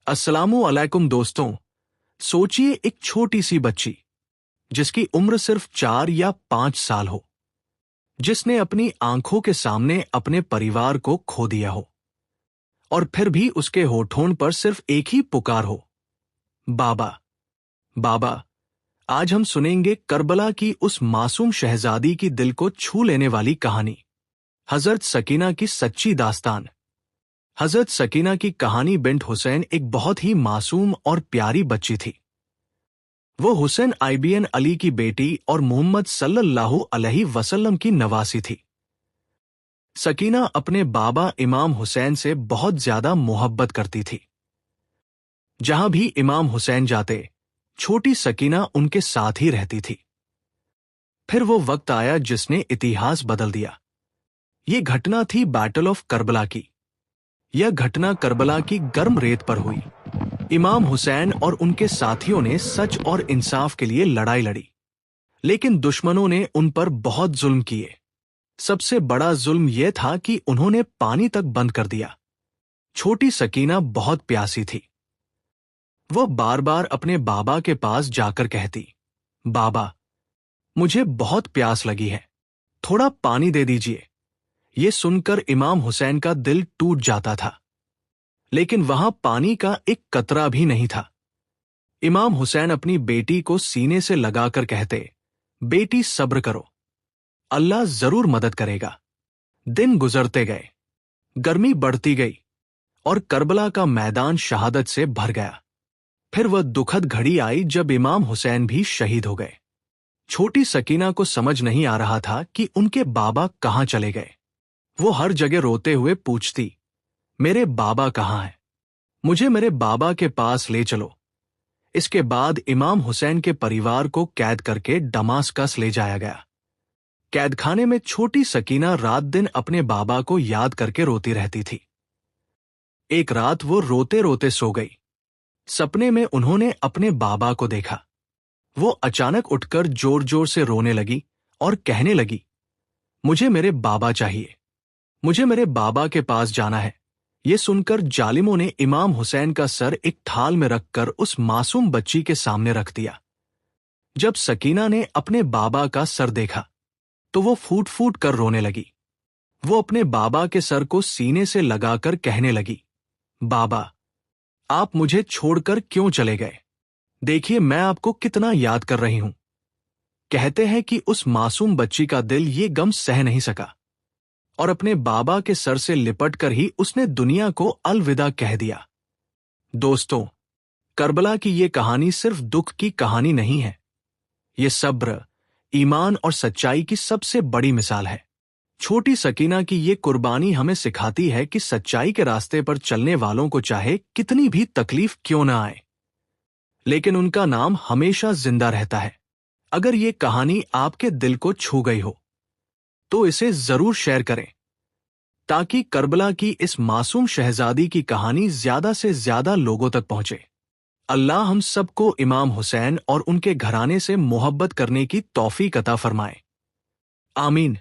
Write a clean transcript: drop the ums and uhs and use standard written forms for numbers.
अस्सलामु अलैकुम दोस्तों। सोचिए एक छोटी सी बच्ची जिसकी उम्र सिर्फ 4 या 5 साल हो, जिसने अपनी आंखों के सामने अपने परिवार को खो दिया हो और फिर भी उसके होठों पर सिर्फ एक ही पुकार हो, बाबा। बाबा। आज हम सुनेंगे करबला की उस मासूम शहजादी की दिल को छू लेने वाली कहानी, हजरत सकीना की सच्ची दास्तान। हजरत सकीना की कहानी बिन्त हुसैन एक बहुत ही मासूम और प्यारी बच्ची थी। वो हुसैन आईबीएन अली की बेटी और मोहम्मद सल्लल्लाहु अलैहि वसल्लम की नवासी थी। सकीना अपने बाबा इमाम हुसैन से बहुत ज्यादा मोहब्बत करती थी। जहां भी इमाम हुसैन जाते, छोटी सकीना उनके साथ ही रहती थी। फिर वो वक्त आया जिसने इतिहास बदल दिया। ये घटना थी बैटल ऑफ करबला की। यह घटना करबला की गर्म रेत पर हुई। इमाम हुसैन और उनके साथियों ने सच और इंसाफ के लिए लड़ाई लड़ी, लेकिन दुश्मनों ने उन पर बहुत जुल्म किए। सबसे बड़ा जुल्म यह था कि उन्होंने पानी तक बंद कर दिया। छोटी सकीना बहुत प्यासी थी। वो बार बार अपने बाबा के पास जाकर कहती, बाबा, मुझे बहुत प्यास लगी है, थोड़ा पानी दे दीजिए। ये सुनकर इमाम हुसैन का दिल टूट जाता था, लेकिन वहां पानी का एक कतरा भी नहीं था। इमाम हुसैन अपनी बेटी को सीने से लगाकर कहते, बेटी सब्र करो, अल्लाह जरूर मदद करेगा। दिन गुजरते गए, गर्मी बढ़ती गई और करबला का मैदान शहादत से भर गया। फिर वह दुखद घड़ी आई जब इमाम हुसैन भी शहीद हो गए। छोटी सकीना को समझ नहीं आ रहा था कि उनके बाबा कहां चले गए। वो हर जगह रोते हुए पूछती, मेरे बाबा कहां हैं? मुझे मेरे बाबा के पास ले चलो। इसके बाद इमाम हुसैन के परिवार को कैद करके दमास्कस ले जाया गया। कैदखाने में छोटी सकीना रात दिन अपने बाबा को याद करके रोती रहती थी। एक रात वो रोते रोते सो गई। सपने में उन्होंने अपने बाबा को देखा। वो अचानक उठकर जोर जोर से रोने लगी और कहने लगी, मुझे मेरे बाबा चाहिए, मुझे मेरे बाबा के पास जाना है। ये सुनकर जालिमों ने इमाम हुसैन का सर एक थाल में रखकर उस मासूम बच्ची के सामने रख दिया। जब सकीना ने अपने बाबा का सर देखा तो वो फूट फूट कर रोने लगी। वो अपने बाबा के सर को सीने से लगाकर कहने लगी, बाबा, आप मुझे छोड़कर क्यों चले गए? देखिए मैं आपको कितना याद कर रही हूं। कहते हैं कि उस मासूम बच्ची का दिल ये गम सह नहीं सका और अपने बाबा के सर से लिपटकर ही उसने दुनिया को अलविदा कह दिया। दोस्तों, करबला की ये कहानी सिर्फ दुख की कहानी नहीं है। ये सब्र, ईमान और सच्चाई की सबसे बड़ी मिसाल है। छोटी सकीना की ये कुर्बानी हमें सिखाती है कि सच्चाई के रास्ते पर चलने वालों को चाहे कितनी भी तकलीफ क्यों ना आए, लेकिन उनका नाम हमेशा जिंदा रहता है। अगर ये कहानी आपके दिल को छू गई हो तो इसे जरूर शेयर करें, ताकि करबला की इस मासूम शहजादी की कहानी ज्यादा से ज्यादा लोगों तक पहुंचे। अल्लाह हम सबको इमाम हुसैन और उनके घराने से मोहब्बत करने की तौफीक अता फरमाए। आमीन।